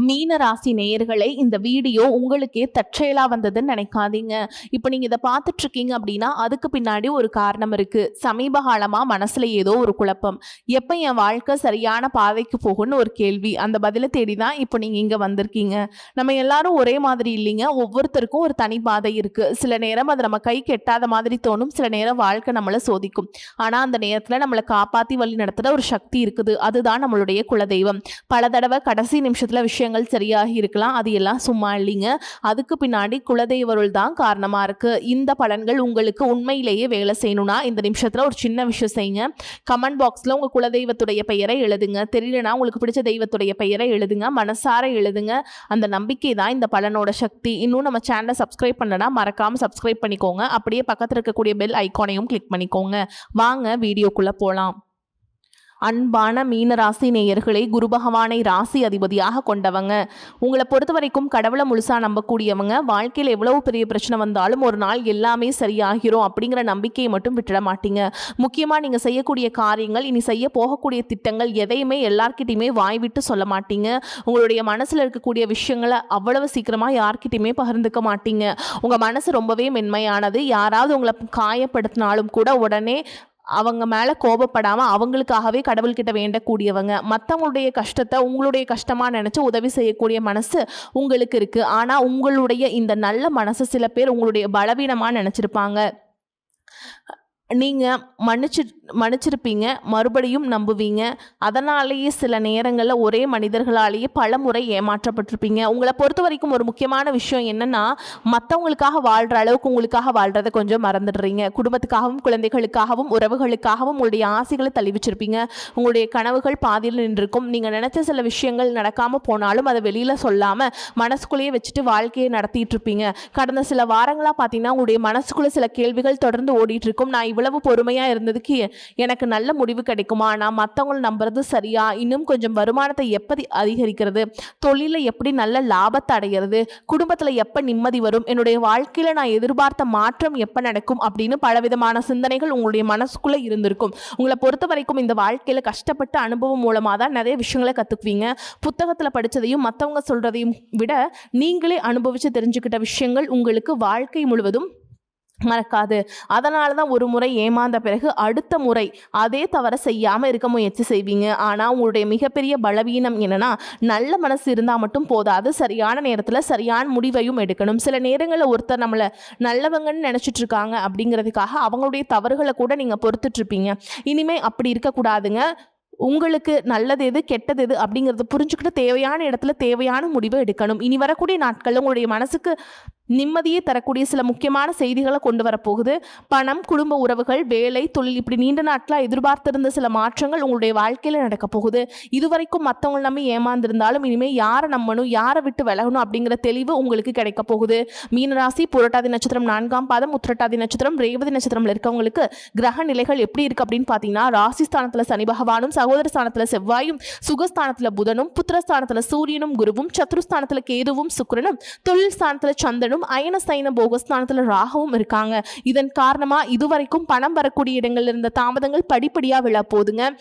மீன ராசி நேயர்களே, இந்த வீடியோ உங்களுக்கே தற்செயலா வந்ததுன்னு நினைக்காதீங்க. இப்போ நீங்க இதை பார்த்துட்டு இருக்கீங்க அப்படின்னா அதுக்கு பின்னாடி ஒரு காரணம் இருக்கு. சமீப காலமா மனசுல ஏதோ ஒரு குழப்பம். எப்போ என் வாழ்க்கை சரியான பாதைக்கு போகும்னு ஒரு கேள்வி. அந்த பதிலை தேடி தான் இப்போ நீங்க இங்க வந்திருக்கீங்க. நம்ம எல்லாரும் ஒரே மாதிரி இல்லைங்க. ஒவ்வொருத்தருக்கும் ஒரு தனி பாதை இருக்கு. சில நேரம் அது நம்ம கை கெட்டாத மாதிரி தோணும். சில நேரம் வாழ்க்கை நம்மளை சோதிக்கும். ஆனா அந்த நேரத்துல நம்மளை காப்பாத்தி வழி நடத்துற ஒரு சக்தி இருக்குது. அதுதான் நம்மளுடைய குலதெய்வம். பல தடவை கடைசி நிமிஷத்துல விஷயங்கள் சரியாகி இருக்கலாம். அது எல்லாம் சும்மா இல்லைங்க. அதுக்கு பின்னாடி குலதெய்வருள் தான் காரணமா இருக்கு. இந்த பலன்கள் உங்களுக்கு உண்மையிலேயே வேலை செய்யணும்னா இந்த நிமிஷத்துல ஒரு சின்ன விஷயம் செய்யுங்க. கமெண்ட் பாக்ஸ்ல உங்க குலதெய்வத்துடைய பெயரை எழுதுங்க. தெரியலனா உங்களுக்கு பிடிச்ச தெய்வத்துடைய பெயரை எழுதுங்க. மனசார எழுதுங்க. அந்த நம்பிக்கை தான் இந்த பலனோட சக்தி. இன்னும் நம்ம சேனலை சப்ஸ்கிரைப் பண்ணலனா மறக்காம சப்ஸ்கிரைப் பண்ணிக்கோங்க. அப்படியே பக்கத்துல இருக்கக்கூடிய பெல் ஐகானையும் கிளிக் பண்ணிக்கோங்க. வாங்க வீடியோக்குள்ள போலாம். அன்பான மீனராசி நேயர்களே, குரு பகவானை ராசி அதிபதியாக கொண்டவங்க. உங்களை பொறுத்த வரைக்கும் கடவுளை முழுசாக நம்பக்கூடியவங்க. வாழ்க்கையில் எவ்வளவு பெரிய பிரச்சனை வந்தாலும் ஒரு நாள் எல்லாமே சரியாகிரும் அப்படிங்கிற நம்பிக்கையை மட்டும் விட்டுட மாட்டீங்க. முக்கியமாக நீங்கள் செய்யக்கூடிய காரியங்கள், இனி செய்ய போகக்கூடிய திட்டங்கள் எதையுமே எல்லார்கிட்டையுமே வாய் விட்டு சொல்ல மாட்டீங்க. உங்களுடைய மனசில் இருக்கக்கூடிய விஷயங்களை அவ்வளவு சீக்கிரமாக யார்கிட்டையுமே பகிர்ந்துக்க மாட்டீங்க. உங்கள் மனசு ரொம்பவே மென்மையானது. யாராவது உங்களை காயப்படுத்தினாலும் கூட உடனே அவங்க மேலே கோபப்படாமல் அவங்களுக்காகவே கடவுள்கிட்ட வேண்டக்கூடியவங்க. மற்றவங்களுடைய கஷ்டத்தை உங்களுடைய கஷ்டமாக நினச்சி உதவி செய்யக்கூடிய மனசு உங்களுக்கு இருக்குது. ஆனால் உங்களுடைய இந்த நல்ல மனசு சில பேர் உங்களுடைய பலவீனமாக நினச்சிருப்பாங்க. நீங்கள் மன்னிச்சிருப்பீங்க, மறுபடியும் நம்புவீங்க. அதனாலேயே சில நேரங்களில் ஒரே மனிதர்களாலேயே பல முறை ஏமாற்றப்பட்டிருப்பீங்க. உங்களை பொறுத்த வரைக்கும் ஒரு முக்கியமான விஷயம் என்னென்னா, மற்றவங்களுக்காக வாழ்கிற அளவுக்கு உங்களுக்காக வாழ்கிறத கொஞ்சம் மறந்துடுறீங்க. குடும்பத்துக்காகவும் குழந்தைகளுக்காகவும் உறவுகளுக்காகவும் உங்களுடைய ஆசைகளை தள்ளி வச்சிருப்பீங்க. உங்களுடைய கனவுகள் பாதியில் நின்றுருக்கும். நீங்கள் நினச்ச சில விஷயங்கள் நடக்காமல் போனாலும் அதை வெளியில் சொல்லாமல் மனசுக்குள்ளேயே வச்சுட்டு வாழ்க்கையை நடத்திட்டு இருப்பீங்க. கடந்த சில வாரங்களாக பார்த்தீங்கன்னா உங்களுடைய மனசுக்குள்ளே சில கேள்விகள் தொடர்ந்து ஓடிட்டு இருக்கும். நான் இவ்வளவு பொறுமையாக இருந்ததுக்கு எனக்கு நல்ல முடிவு கிடைக்குமா? நான் மற்றவங்களை நம்புறது சரியா? இன்னும் கொஞ்சம் வருமானத்தை எப்படி அதிகரிக்கிறது? தொழிலை எப்படி நல்ல லாபத்தை அடைகிறது? குடும்பத்தில் எப்போ நிம்மதி வரும்? என்னுடைய வாழ்க்கையில் நான் எதிர்பார்த்த மாற்றம் எப்போ நடக்கும்? அப்படின்னு பலவிதமான சிந்தனைகள் உங்களுடைய மனசுக்குள்ளே இருந்திருக்கும். உங்களை பொறுத்த வரைக்கும் இந்த வாழ்க்கையில் கஷ்டப்பட்ட அனுபவம் மூலமாக தான் நிறைய விஷயங்களை கற்றுக்குவீங்க. புத்தகத்தில் படித்ததையும் மற்றவங்க சொல்கிறதையும் விட நீங்களே அனுபவித்து தெரிஞ்சுக்கிட்ட விஷயங்கள் உங்களுக்கு வாழ்க்கை முழுவதும் மறக்காது. அதனால தான் ஒரு முறை ஏமாந்த பிறகு அடுத்த முறை அதே தவற செய்யாமல் இருக்க முயற்சி செய்வீங்க. ஆனால் உங்களுடைய மிகப்பெரிய பலவீனம் என்னன்னா, நல்ல மனசு இருந்தால் மட்டும் போதாது, சரியான நேரத்தில் சரியான முடிவையும் எடுக்கணும். சில நேரங்களில் ஒருத்தர் நம்மளை நல்லவங்கன்னு நினச்சிட்டு இருக்காங்க அப்படிங்கிறதுக்காக அவங்களுடைய தவறுகளை கூட நீங்கள் பொறுத்துட்ருப்பீங்க. இனிமேல் அப்படி இருக்கக்கூடாதுங்க. உங்களுக்கு நல்லது எது கெட்டது எது அப்படிங்கிறத புரிஞ்சுக்கிட்டு தேவையான இடத்துல தேவையான முடிவை எடுக்கணும். இனி வரக்கூடிய நாட்களில் உங்களுடைய மனசுக்கு நிம்மதியை தரக்கூடிய சில முக்கியமான செய்திகளை கொண்டு வரப்போகுது. பணம், குடும்ப உறவுகள், வேலை, தொழில், இப்படி நீண்ட நாட்களாக எதிர்பார்த்திருந்த சில மாற்றங்கள் உங்களுடைய வாழ்க்கையில் நடக்க போகுது. இதுவரைக்கும் மற்றவங்க நம்பி ஏமாந்திருந்தாலும் இனிமேல் யாரை நம்பணும், யாரை விட்டு விலகணும் அப்படிங்கிற தெளிவு உங்களுக்கு கிடைக்க போகுது. மீனராசி புரட்டாதி நட்சத்திரம் 4ஆம் பாதம், உத்திரட்டாதி நட்சத்திரம், ரேவதி நட்சத்திரம்ல இருக்கவங்களுக்கு கிரக நிலைகள் எப்படி இருக்கு அப்படின்னு பார்த்தீங்கன்னா, ராசிஸ்தானத்தில் சனி பகவானும், சகோதர ஸ்தானத்தில் செவ்வாயும், சுகஸ்தானத்தில் புதனும், புத்திரஸ்தானத்தில் சூரியனும் குருவும், சத்ருஸ்தானத்தில் கேதுவும் சுக்கிரனும், தொழில் ஸ்தானத்தில் சந்திரனும், அயன சைன போகஸ்தானத்துல ராகவும் இருக்காங்க. இதன் காரணமா இதுவரைக்கும் பணம் வரக்கூடிய இடங்கள்ல இருந்த தாமதங்கள் படிப்படியா விழ போதுங்க.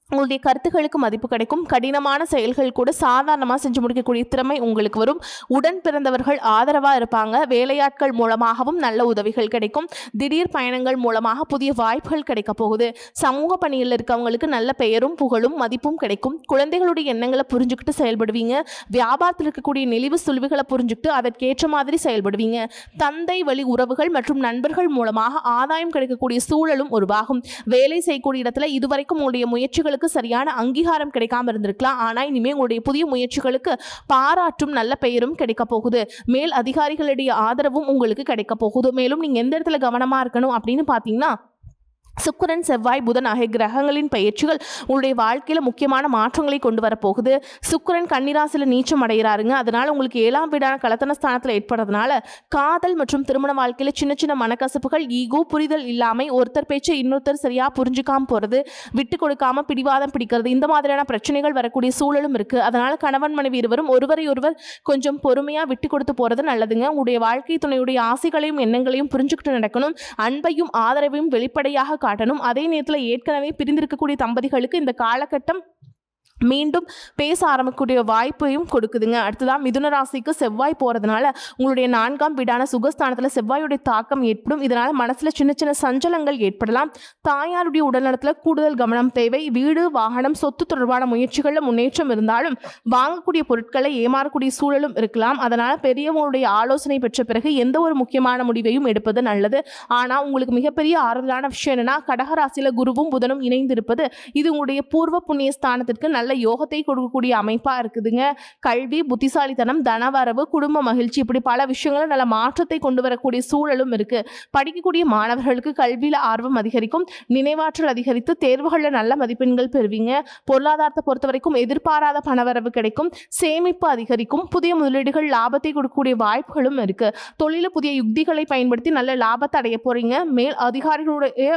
உங்களுடைய கருத்துக்களுக்கு மதிப்பு கிடைக்கும். கடினமான செயல்கள் கூட சாதாரணமாக செஞ்சு முடிக்கக்கூடிய திறமை உங்களுக்கு வரும். உடன் பிறந்தவர்கள் ஆதரவாக இருப்பாங்க. வேலையாட்கள் மூலமாகவும் நல்ல உதவிகள் கிடைக்கும். திடீர் பயணங்கள் மூலமாக புதிய வாய்ப்புகள் கிடைக்க போகுது. சமூக பணியில் இருக்கவங்களுக்கு நல்ல பெயரும் புகழும் மதிப்பும் கிடைக்கும். குழந்தைகளுடைய எண்ணங்களை புரிஞ்சுக்கிட்டு செயல்படுவீங்க. வியாபாரத்தில் இருக்கக்கூடிய நெளிவு சுழிவுகளை புரிஞ்சுக்கிட்டு அதற்கேற்ற மாதிரி செயல்படுவீங்க. தந்தை வழி உறவுகள் மற்றும் நண்பர்கள் மூலமாக ஆதாயம் கிடைக்கக்கூடிய சூழலும் உருவாகும். வேலை செய்யக்கூடிய இடத்துல இதுவரைக்கும் உங்களுடைய முயற்சிகளுக்கு சரியான அங்கீகாரம் கிடைக்காம இருந்திருக்கலாம். ஆனால் இனிமேல் உங்களுடைய புதிய முயற்சிகளுக்கு பாராட்டும் நல்ல பெயரும் கிடைக்க போகுது. மேல் அதிகாரிகளுடைய ஆதரவும் உங்களுக்கு கிடைக்க போகுது. மேலும் நீங்க எந்த இடத்துல கவனமா இருக்கணும் அப்படின்னு பார்த்தீங்கன்னா, சுக்கிரன், செவ்வாய், புதன் ஆகிய கிரகங்களின் பயிற்சிகள் உங்களுடைய வாழ்க்கையில் முக்கியமான மாற்றங்களை கொண்டு வரப்போகுது. சுக்கிரன் கன்னிராசியில் நீச்சம் அடைகிறாருங்க. அதனால் உங்களுக்கு 7ஆம் வீடான கலத்தன ஸ்தானத்தில் ஏற்படுறதுனால காதல் மற்றும் திருமண வாழ்க்கையில் சின்ன சின்ன மனக்கசப்புகள், ஈகோ, புரிதல் இல்லாமல் ஒருத்தர் பேச்சு இன்னொருத்தர் சரியாக புரிஞ்சுக்காமல் போகிறது, விட்டு கொடுக்காமல் பிடிவாதம் பிடிக்கிறது, இந்த மாதிரியான பிரச்சனைகள் வரக்கூடிய சூழலும் இருக்குது. அதனால் கணவன் மனைவி இருவரும் ஒருவரை ஒருவர் கொஞ்சம் பொறுமையாக விட்டு கொடுத்து போகிறது நல்லதுங்க. உங்களுடைய வாழ்க்கை துணையுடைய ஆசைகளையும் எண்ணங்களையும் புரிஞ்சுக்கிட்டு நடக்கணும். அன்பையும் ஆதரவையும் வெளிப்படையாக காட்டணும். அதே நேரத்தில் ஏற்கனவே பிரிந்திருக்கக்கூடிய தம்பதிகளுக்கு இந்த காலகட்டம் மீண்டும் பேச ஆரம்பிக்கக்கூடிய வாய்ப்பையும் கொடுக்குதுங்க. அடுத்ததான் மிதுன ராசிக்கு செவ்வாய் போகிறதுனால உங்களுடைய 4ஆம் வீடான சுகஸ்தானத்தில் செவ்வாயுடைய தாக்கம் ஏற்படும். இதனால் மனசில் சின்ன சின்ன சஞ்சலங்கள் ஏற்படலாம். தாயாருடைய உடல்நலத்தில் கூடுதல் கவனம் தேவை. வீடு, வாகனம், சொத்து தொடர்பான முயற்சிகளில் முன்னேற்றம் இருந்தாலும் வாங்கக்கூடிய பொருட்களை ஏமாறக்கூடிய சூழலும் இருக்கலாம். அதனால் பெரியவங்களுடைய ஆலோசனை பெற்ற பிறகு எந்த ஒரு முக்கியமான முடிவையும் எடுப்பது நல்லது. ஆனால் உங்களுக்கு மிகப்பெரிய ஆறுதலான விஷயம் என்னன்னா, கடகராசியில் குருவும் புதனும் இணைந்திருப்பது. இது உங்களுடைய பூர்வ புண்ணிய ஸ்தானத்திற்கு நல்ல யோகத்தை கொடுக்கக்கூடிய அமைப்பா இருக்குதுங்க. கல்வி, புத்திசாலித்தனம், தனவரவு, குடும்ப மகிழ்ச்சி, இப்படி பல விஷயங்களும் நல்ல மாற்றத்தை கொண்டு வரக்கூடிய சூழலும் இருக்கு. படிக்கக்கூடிய மாணவர்களுக்கு கல்வியில ஆர்வம் அதிகரிக்கும். நினைவாற்றல் அதிகரித்து தேர்வுகளில் நல்ல மதிப்பெண்கள் பெறுவீங்க. பொருளாதாரத்தை பொறுத்த வரைக்கும் எதிர்பாராத பணவரவு கிடைக்கும். சேமிப்பு அதிகரிக்கும். புதிய முதலீடுகள் லாபத்தை கொடுக்கக்கூடிய வாய்ப்புகளும் இருக்கு. தொழில புதிய யுக்திகளை பயன்படுத்தி நல்ல லாபத்தை அடைய போறீங்க. மேல் அதிகாரிகளுடைய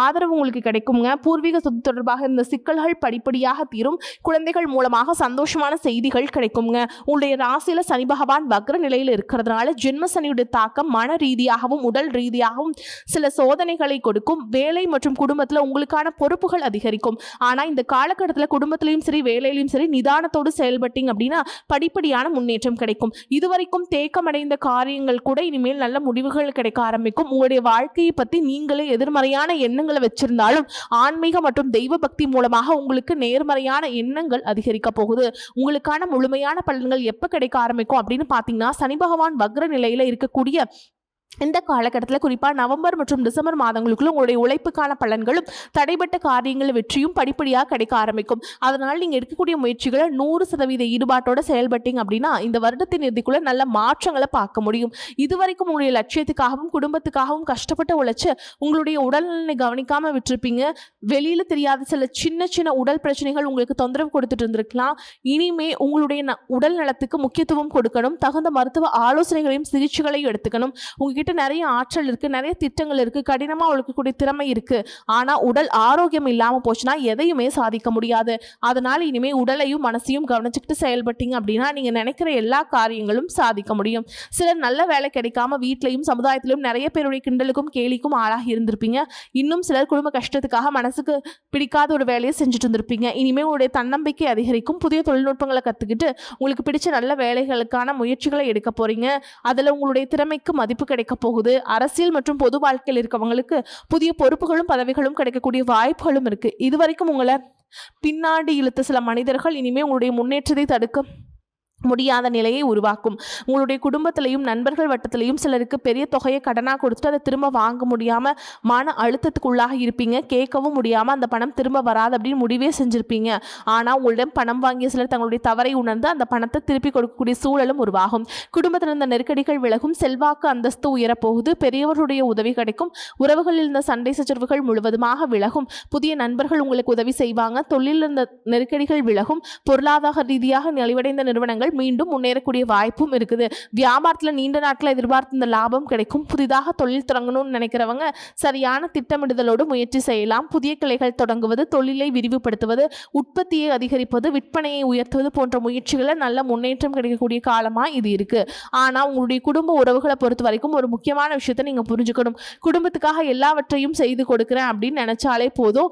ஆதரவு உங்களுக்கு கிடைக்குங்க. பூர்வீக சொத்து தொடர்பாக இருந்த சிக்கல்கள் படிப்படியாக தீரும். குழந்தைகள் மூலமாக சந்தோஷமான செய்திகள் கிடைக்குங்க. உங்களுடைய ராசியில சனி பகவான் வக்ர நிலையில் இருக்கிறதுனால ஜென்ம சனியுடைய தாக்கம் மன ரீதியாகவும் உடல் ரீதியாகவும் சில சோதனைகளை கொடுக்கும். வேலை மற்றும் குடும்பத்தில் உங்களுக்கான பொறுப்புகள் அதிகரிக்கும். ஆனால் இந்த காலகட்டத்தில் குடும்பத்திலையும் சரி வேலையிலையும் சரி நிதானத்தோடு செயல்பட்டீங்க அப்படின்னா படிப்படியான முன்னேற்றம் கிடைக்கும். இதுவரைக்கும் தேக்கமடைந்த காரியங்கள் கூட இனிமேல் நல்ல முடிவுகள் கிடைக்க ஆரம்பிக்கும். உங்களுடைய வாழ்க்கையை பற்றி நீங்களே எதிர்மறையான எண்ணங்களை வச்சிருந்தாலும் ஆன்மீக மற்றும் தெய்வ பக்தி மூலமாக உங்களுக்கு நேர்மறையான எண்ணங்கள் அதிகரிக்க போகுது. உங்களுக்கான முழுமையான பலன்கள் எப்ப கிடைக்க ஆரம்பிக்கும் அப்படின்னு பார்த்தீங்கன்னா, சனி பகவான் வக்ர நிலையில இருக்கக்கூடிய இந்த காலகட்டத்தில் குறிப்பாக நவம்பர் மற்றும் டிசம்பர் மாதங்களுக்குள்ள உங்களுடைய உழைப்புக்கான பலன்களும் தடைப்பட்ட காரியங்கள் வெற்றியும் படிப்படியாக கிடைக்க ஆரம்பிக்கும். அதனால் நீங்கள் எடுக்கக்கூடிய முயற்சிகளை 100% ஈடுபாட்டோட செயல்பட்டீங்க அப்படின்னா இந்த வருடத்தின் இறுதிக்குள்ள நல்ல மாற்றங்களை பார்க்க முடியும். இதுவரைக்கும் உங்களுடைய லட்சியத்துக்காகவும் குடும்பத்துக்காகவும் கஷ்டப்பட்டு உழைச்சு உங்களுடைய உடல்நலனை கவனிக்காம விட்டுருப்பீங்க. வெளியில தெரியாத சில சின்ன சின்ன உடல் பிரச்சனைகள் உங்களுக்கு தொந்தரவு கொடுத்துட்டு இருந்திருக்கலாம். இனிமே உங்களுடைய உடல் நலத்துக்கு முக்கியத்துவம் கொடுக்கணும். தகுந்த மருத்துவ ஆலோசனைகளையும் சிகிச்சைகளையும் எடுத்துக்கணும். உங்ககிட்ட நிறைய ஆற்றல் இருக்கு, நிறைய திட்டங்கள் இருக்கு, கடினமா உழைக்கக்கூடிய திறமை இருக்கு. ஆனா உடல் ஆரோக்கியம் இல்லாம போச்சுன்னா எதையுமே சாதிக்க முடியாது. அதனால இனிமே உடலையும் மனசையும் கவனிச்சுக்கிட்டு செயல்பட்டீங்க அப்படின்னா நீங்க நினைக்கிற எல்லா காரியங்களும் சாதிக்க முடியும். சிலர் நல்ல வேலை கிடைக்காம வீட்லையும் சமுதாயத்திலும் நிறைய பேருடைய கிண்டலுக்கும் கேலிக்கும் ஆளாகி இருந்திருப்பீங்க. இன்னும் சிலர் குடும்ப கஷ்டத்துக்காக மனசுக்கு பிடிக்காத ஒரு வேலையை செஞ்சுட்டு இருந்திருப்பீங்க. இனிமே உங்களுடைய தன்னம்பிக்கை அதிகரிக்கும். புதிய தொழில்நுட்பங்களை கத்துக்கிட்டு உங்களுக்கு பிடிச்ச நல்ல வேலைகளுக்கான முயற்சிகளை எடுக்க போறீங்க. அதுல உங்களுடைய திறமைக்கு மதிப்பு கிடைக்க போகுது. அரசியல் மற்றும் பொது வாழ்க்கையில் இருக்கவங்களுக்கு புதிய பொறுப்புகளும் பதவிகளும் கிடைக்கக்கூடிய வாய்ப்புகளும் இருக்கு. இதுவரைக்கும் உங்களை பின்னாடி இழுத்த சில மனிதர்கள் இனிமே உங்களுடைய முன்னேற்றத்தை தடுக்க முடியாத நிலையை உருவாக்கும். உங்களுடைய குடும்பத்திலையும் நண்பர்கள் வட்டத்திலையும் சிலருக்கு பெரிய தொகையை கடனாக கொடுத்துட்டு அதை திரும்ப வாங்க முடியாமல் மன அழுத்தத்துக்குள்ளாக இருப்பீங்க. கேட்கவும் முடியாமல் அந்த பணம் திரும்ப வராது அப்படின்னு முடிவே செஞ்சுருப்பீங்க. ஆனால் உங்களிடம் பணம் வாங்கிய சிலர் தங்களுடைய தவறை உணர்ந்து அந்த பணத்தை திருப்பி கொடுக்கக்கூடிய சூழலும் உருவாகும். குடும்பத்தில் இருந்த நெருக்கடிகள் விலகும். செல்வாக்கு அந்தஸ்து உயரப்போகுது. பெரியவர்களுடைய உதவி கிடைக்கும். உறவுகளில் இருந்த சண்டை சச்சரவுகள் முழுவதுமாக விலகும். புதிய நண்பர்கள் உங்களுக்கு உதவி செய்வாங்க. தொழிலில் இருந்த நெருக்கடிகள் விலகும். பொருளாதார ரீதியாக நலிவடைந்த நிறுவனங்கள் மீண்டும் முன்னேறக்கூடிய வாய்ப்பும் இருக்குது. வியாபாரத்தில் நீண்ட நாட்கள் எதிர்பார்த்த லாபம் கிடைக்கும். புதிதாக தொழில் தொடங்கணும்னு நினைக்கிறவங்க சரியான திட்டமிடுதலோடு முயற்சி செய்யலாம். புதிய கிளைகள் தொடங்குவது, தொழிலை விரிவுபடுத்துவது, உற்பத்தியை அதிகரிப்பது, விற்பனையை உயர்த்துவது போன்ற முயற்சிகளில் நல்ல முன்னேற்றம் கிடைக்கக்கூடிய காலமா இது இருக்கு. ஆனா உங்களுடைய குடும்ப உறவுகளை பொறுத்த வரைக்கும் ஒரு முக்கியமான விஷயத்தை நீங்க புரிஞ்சுக்கணும். குடும்பத்துக்காக எல்லாவற்றையும் செய்து கொடுக்குறேன் அப்படின்னு நினைச்சாலே போதும்.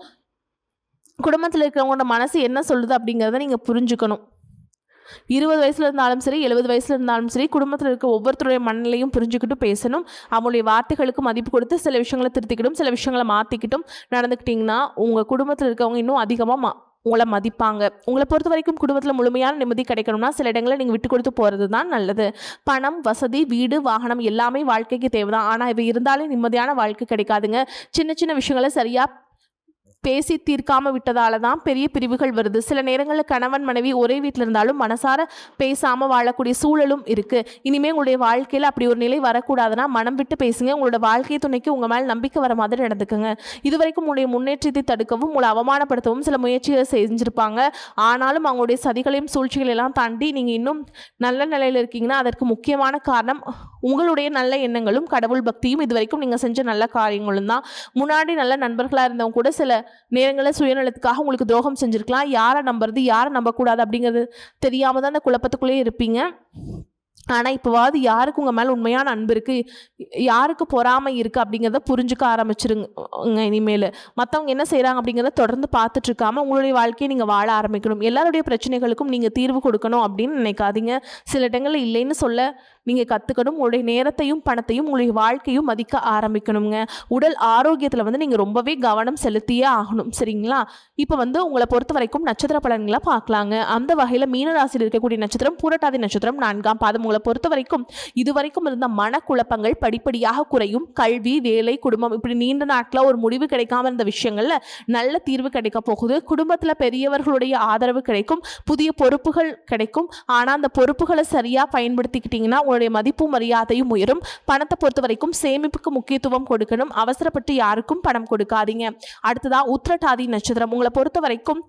குடும்பத்தில் இருக்கிறவங்களோட மனசு என்ன சொல்லுது அப்படிங்கிறத நீங்க புரிஞ்சுக்கணும். 20 வயசுல இருந்தாலும் சரி, 70 வயசுல இருந்தாலும் சரி, குடும்பத்தில் இருக்க ஒவ்வொருத்தருடைய மனநிலையும் புரிஞ்சுக்கிட்டு பேசணும். அவங்களுடைய வார்த்தைகளுக்கு மதிப்பு கொடுத்து சில விஷயங்களை திருத்திக்கிட்டும் சில விஷயங்களை மாற்றிக்கிட்டும் நடந்துக்கிட்டிங்கன்னா உங்கள் குடும்பத்தில் இருக்கவங்க இன்னும் அதிகமாக உங்களை மதிப்பாங்க. உங்களை பொறுத்த வரைக்கும் குடும்பத்தில் முழுமையான நிம்மதி கிடைக்கணும்னா சில இடங்களை நீங்கள் விட்டு கொடுத்து போகிறது தான் நல்லது. பணம், வசதி, வீடு, வாகனம் எல்லாமே வாழ்க்கைக்கு தேவைதான். ஆனால் இவை இருந்தாலே நிம்மதியான வாழ்க்கை கிடைக்காதுங்க. சின்ன சின்ன விஷயங்களை சரியாக பேசி தீர்க்காம விட்டதால தான் பெரிய பிரிவுகள் வருது. சில நேரங்களில் கணவன் மனைவி ஒரே வீட்டில் இருந்தாலும் மனசார பேசாமல் வாழக்கூடிய சூழலும் இருக்குது. இனிமேல் உங்களுடைய வாழ்க்கையில் அப்படி ஒரு நிலை வரக்கூடாதுன்னா மனம் விட்டு பேசுங்க. உங்களோட வாழ்க்கை துணைக்கு உங்கள் மேலே நம்பிக்கை வர மாதிரி நடந்துக்குங்க. இதுவரைக்கும் உங்களுடைய முன்னேற்றத்தை தடுக்கவும் உங்களை அவமானப்படுத்தவும் சில முயற்சிகளை செஞ்சுருப்பாங்க. ஆனாலும் அவங்களுடைய சதிகளையும் சூழ்ச்சிகளெல்லாம் தாண்டி நீங்கள் இன்னும் நல்ல நிலையில் இருக்கீங்கன்னா அதற்கு முக்கியமான காரணம் உங்களுடைய நல்ல எண்ணங்களும் கடவுள் பக்தியும் இதுவரைக்கும் நீங்கள் செஞ்ச நல்ல காரியங்களும் தான். முன்னாடி நல்ல நண்பர்களாக இருந்தவங்க கூட சில நேரங்களில் சுயநலத்துக்காக உங்களுக்கு துரோகம் செஞ்சுருக்கலாம். யாரை நம்புறது யாரை நம்பக்கூடாது அப்படிங்கிறது தெரியாமல் தான் அந்த குழப்பத்துக்குள்ளேயே இருப்பீங்க. ஆனால் இப்போவாது யாருக்கு உங்கள் மேலே உண்மையான அன்பு இருக்குது, யாருக்கு பொறாமை இருக்குது அப்படிங்கிறத புரிஞ்சுக்க ஆரம்பிச்சிருங்க. இனிமேல் மற்றவங்க என்ன செய்கிறாங்க அப்படிங்கிறத தொடர்ந்து பார்த்துட்ருக்காம உங்களுடைய வாழ்க்கையை நீங்கள் வாழ ஆரம்பிக்கணும். எல்லாருடைய பிரச்சனைகளுக்கும் நீங்கள் தீர்வு கொடுக்கணும் அப்படின்னு நினைக்காதீங்க. சில இடங்களில் இல்லைன்னு சொல்ல நீங்கள் கற்றுக்கணும். உங்களுடைய நேரத்தையும் பணத்தையும் உங்களுடைய வாழ்க்கையும் மதிக்க ஆரம்பிக்கணுங்க. உடல் ஆரோக்கியத்தில் வந்து நீங்கள் ரொம்பவே கவனம் செலுத்தியே ஆகணும். சரிங்களா? இப்போ வந்து உங்களை பொறுத்த வரைக்கும் நட்சத்திர பலன்களை பார்க்கலாங்க. அந்த வகையில் மீனராசியில் இருக்கக்கூடிய நட்சத்திரம் பூரட்டாதி நட்சத்திரம் 4ஆம் பாதம். உங்களை பொறுத்த வரைக்கும் இதுவரைக்கும் இருந்த மனக்குழப்பங்கள் படிப்படியாக குறையும். கல்வி, வேலை, குடும்பம் இப்படி நீண்ட நாட்களில் ஒரு முடிவு கிடைக்காம இருந்த விஷயங்கள்ல நல்ல தீர்வு கிடைக்க போகுது. குடும்பத்தில் பெரியவர்களுடைய ஆதரவு கிடைக்கும். புதிய பொறுப்புகள் கிடைக்கும். ஆனால் அந்த பொறுப்புகளை சரியாக பயன்படுத்திக்கிட்டீங்கன்னா உங்களுடைய மதிப்பும் மரியாதையும் உயரும். பணத்தை பொறுத்த வரைக்கும் சேமிப்புக்கு முக்கியத்துவம் கொடுக்கணும். அவசரப்பட்டு யாருக்கும் பணம் கொடுக்காதீங்க. அடுத்ததா உத்திரட்டாதி நட்சத்திரம். உங்களை பொறுத்த வரைக்கும்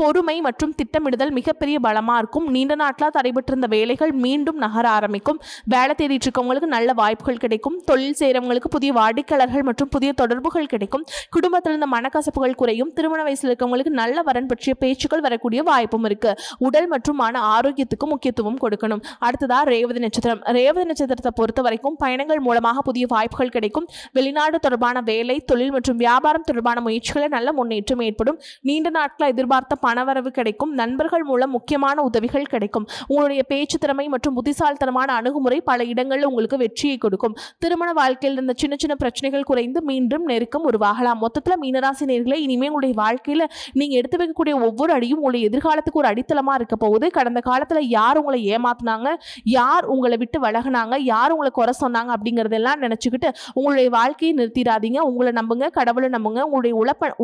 பொறுமை மற்றும் திட்டமிடுதல் மிகப்பெரிய பலமாக இருக்கும். நீண்ட நாட்களாக தடைபட்டிருந்த வேலைகள் மீண்டும் நகர ஆரம்பிக்கும். வேலை தேடிட்டு இருக்கவங்களுக்கு நல்ல வாய்ப்புகள் கிடைக்கும். தொழில் செய்கிறவங்களுக்கு புதிய வாடிக்கையாளர்கள் மற்றும் புதிய தொடர்புகள் கிடைக்கும். குடும்பத்தில் இருந்த மனக்கசப்புகள் குறையும். திருமண வயசில் இருக்கவங்களுக்கு நல்ல வரன் பற்றிய பேச்சுக்கள் வரக்கூடிய வாய்ப்பும் இருக்கு. உடல் மற்றும் மன ஆரோக்கியத்துக்கு முக்கியத்துவம் கொடுக்கணும். அடுத்ததா ரேவதி நட்சத்திரம். ரேவதி நட்சத்திரத்தை பொறுத்த வரைக்கும் பயணங்கள் மூலமாக புதிய வாய்ப்புகள் கிடைக்கும். வெளிநாடு தொடர்பான வேலை, தொழில் மற்றும் வியாபாரம் தொடர்பான முயற்சிகளில் நல்ல முன்னேற்றம் ஏற்படும். நீண்ட நாட்களாக எதிர்பார்த்த பணவரவு கிடைக்கும். நண்பர்கள் மூலம் முக்கியமான உதவிகள் கிடைக்கும். உங்களுடைய பேச்சு திறமை மற்றும் புத்திசாலித்தனமான அணுகுமுறை பல இடங்களில் உங்களுக்கு வெற்றியை கொடுக்கும். திருமண வாழ்க்கையில் இருந்த சின்ன சின்ன பிரச்சனைகள் குறைந்து மீண்டும் நெருக்கம் உருவாகலாம். மொத்தத்தில் மீனராசி நேயர்களே, இனிமேல் உங்களுடைய வாழ்க்கையில் நீங்கள் எடுத்து வைக்கக்கூடிய ஒவ்வொரு அடியும் உங்களுடைய எதிர்காலத்துக்கு ஒரு அடித்தளமாக இருக்க போகுது. கடந்த காலத்தில் யார் உங்களை ஏமாத்தினாங்க, யார் உங்களை விட்டு விலகினாங்க, யார் உங்களை குறை சொன்னாங்க அப்படிங்கிறதெல்லாம் நினச்சிக்கிட்டு உங்களுடைய வாழ்க்கையை நிறுத்திடாதீங்க. உங்களை நம்புங்க, கடவுளை நம்புங்க, உங்களுடைய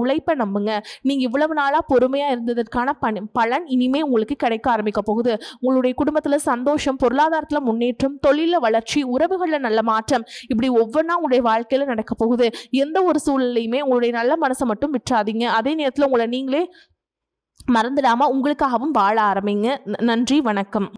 உழைப்பை நம்புங்க. நீங்கள் இவ்வளவு நாளாக பொறுமையாக இருந்ததற்கான பலன் இனிமே உங்களுக்கு கிடைக்க ஆரம்பிக்க போகுது. உங்களுடைய குடும்பத்தில் சந்தோஷம், பொருளாதாரத்தில் முன்னேற்றம், தொழிலில் வளர்ச்சி, உறவுகளில் நல்ல மாற்றம், இப்படி ஒவ்வொன்றா உங்களுடைய வாழ்க்கையில் நடக்க போகுது. எந்த ஒரு சூழ்நிலையுமே உங்களுடைய நல்ல மனசை மட்டும் விட்டுறாதீங்க. அதே நேரத்தில் உங்களை நீங்களே மறந்துடாமல் உங்களுக்காகவும் வாழ ஆரம்பிங்க. நன்றி, வணக்கம்.